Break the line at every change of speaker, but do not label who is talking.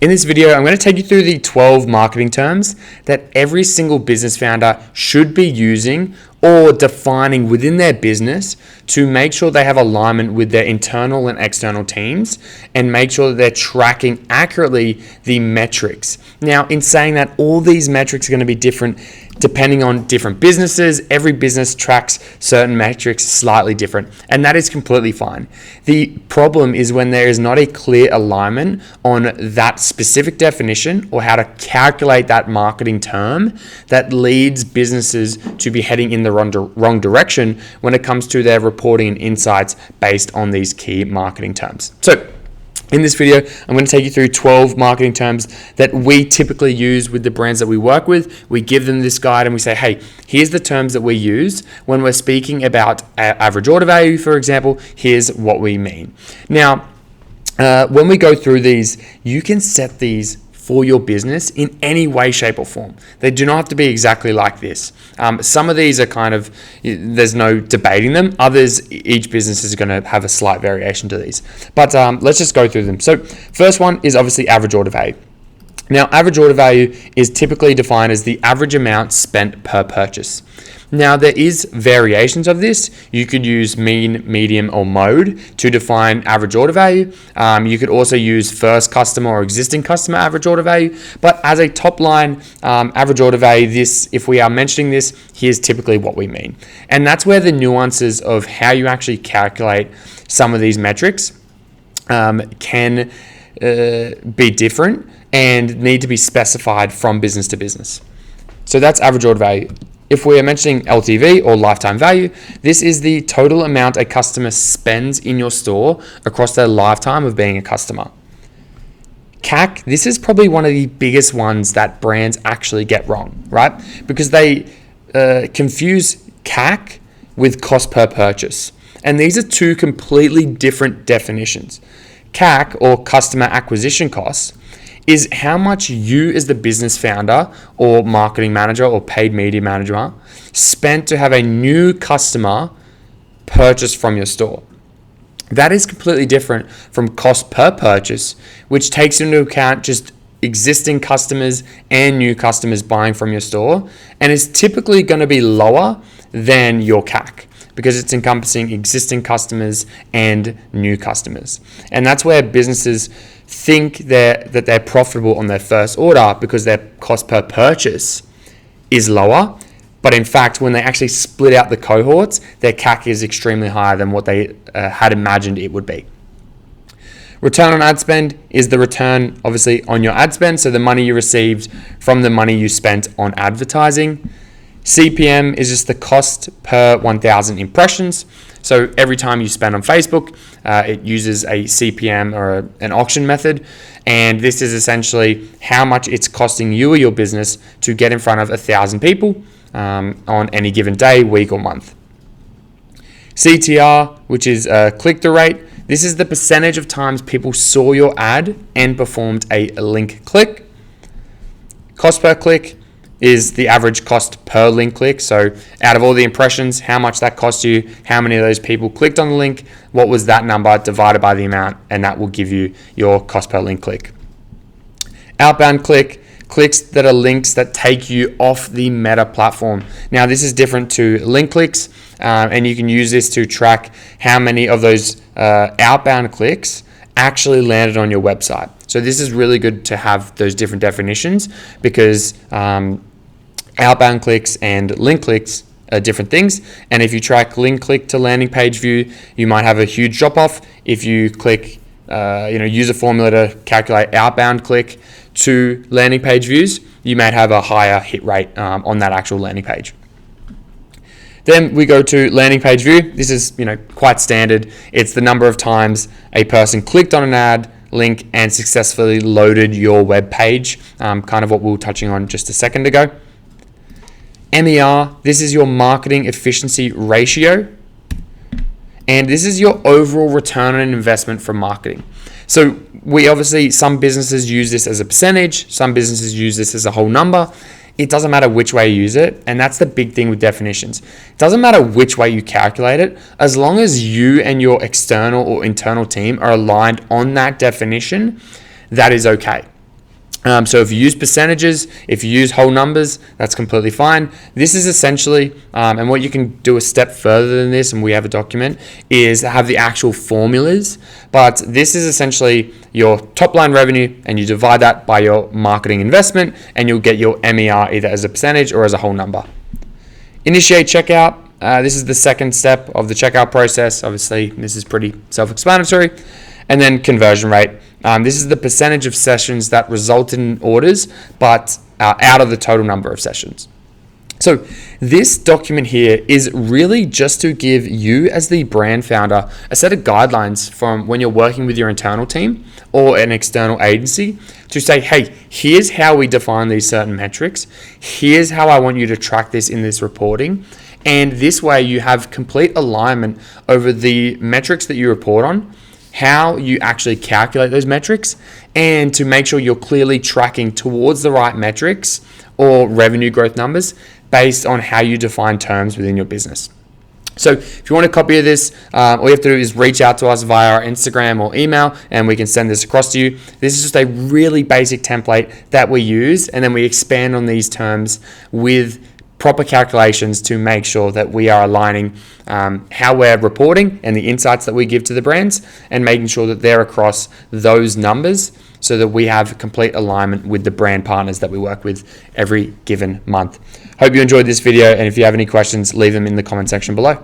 In this video, I'm going to take you through the 12 marketing terms that every single business founder should be using or defining within their business to make sure they have alignment with their internal and external teams and make sure that they're tracking accurately the metrics. Now, in saying that, all these metrics are going to be different depending on different businesses. Every business tracks certain metrics slightly different, and that is completely fine. The problem is when there is not a clear alignment on that specific definition or how to calculate that marketing term that leads businesses to be heading in the wrong direction when it comes to their reporting and insights based on these key marketing terms. So, in this video, I'm going to take you through 12 marketing terms that we typically use with the brands that we work with. We give them this guide and we say, hey, here's the terms that we use when we're speaking about average order value, for example. Here's what we mean. Now, when we go through these, you can set these for your business in any way, shape, or form. They do not have to be exactly like this. Some of these are kind of, there's no debating them. Others, each business is going to have a slight variation to these. But let's just go through them. So first one is obviously average order value. Now, average order value is typically defined as the average amount spent per purchase. Now, there is variations of this. You could use mean, medium, or mode to define average order value. You could also use first customer or existing customer average order value. But as a top line average order value, this, if we are mentioning this, here's typically what we mean. And that's where the nuances of how you actually calculate some of these metrics can be different and need to be specified from business to business. So that's average order value. If we are mentioning LTV or lifetime value, this is the total amount a customer spends in your store across their lifetime of being a customer. CAC, this is probably one of the biggest ones that brands actually get wrong, right? Because they confuse CAC with cost per purchase. And these are two completely different definitions. CAC, or customer acquisition costs, is how much you as the business founder or marketing manager or paid media manager spent to have a new customer purchase from your store. That is completely different from cost per purchase, which takes into account just existing customers and new customers buying from your store, and is typically going to be lower than your CAC because it's encompassing existing customers and new customers. And that's where businesses think that they're profitable on their first order because their cost per purchase is lower. But in fact, when they actually split out the cohorts, their CAC is extremely higher than what they had imagined it would be. Return on ad spend is the return, obviously, on your ad spend. So the money you received from the money you spent on advertising. CPM is just the cost per 1,000 impressions. So every time you spend on Facebook, it uses a CPM or an auction method. And this is essentially how much it's costing you or your business to get in front of 1,000 people on any given day, week, or month. CTR, which is click-through rate. This is the percentage of times people saw your ad and performed a link click. Cost per click is the average cost per link click. So out of all the impressions, how much that cost you, how many of those people clicked on the link, what was that number divided by the amount, and that will give you your cost per link click. Outbound clicks that are links that take you off the Meta platform. Now, this is different to link clicks, and you can use this to track how many of those outbound clicks actually landed on your website. So this is really good to have those different definitions because outbound clicks and link clicks are different things. And if you track link click to landing page view, you might have a huge drop off. If you click, use a formula to calculate outbound click to landing page views, you might have a higher hit rate on that actual landing page. Then we go to landing page view. This is quite standard. It's the number of times a person clicked on an ad, link, and successfully loaded your web page, kind of what we were touching on just a second ago. MER, this is your marketing efficiency ratio, and this is your overall return on investment from marketing. So some businesses use this as a percentage, some businesses use this as a whole number. It doesn't matter which way you use it, and that's the big thing with definitions. It doesn't matter which way you calculate it, as long as you and your external or internal team are aligned on that definition, that is okay. So if you use percentages, if you use whole numbers, that's completely fine. This is essentially, and what you can do a step further than this, and we have a document, is have the actual formulas. But this is essentially your top line revenue, and you divide that by your marketing investment, and you'll get your MER either as a percentage or as a whole number. Initiate checkout. This is the second step of the checkout process. Obviously, this is pretty self-explanatory. And then conversion rate. This is the percentage of sessions that result in orders, but out of the total number of sessions. So this document here is really just to give you as the brand founder a set of guidelines from when you're working with your internal team or an external agency to say, hey, here's how we define these certain metrics. Here's how I want you to track this in this reporting. And this way you have complete alignment over the metrics that you report on, how you actually calculate those metrics, and to make sure you're clearly tracking towards the right metrics or revenue growth numbers based on how you define terms within your business. So if you want a copy of this, all you have to do is reach out to us via our Instagram or email, and we can send this across to you. This is just a really basic template that we use, and then we expand on these terms with proper calculations to make sure that we are aligning how we're reporting and the insights that we give to the brands, and making sure that they're across those numbers so that we have complete alignment with the brand partners that we work with every given month. Hope you enjoyed this video, and if you have any questions, leave them in the comment section below.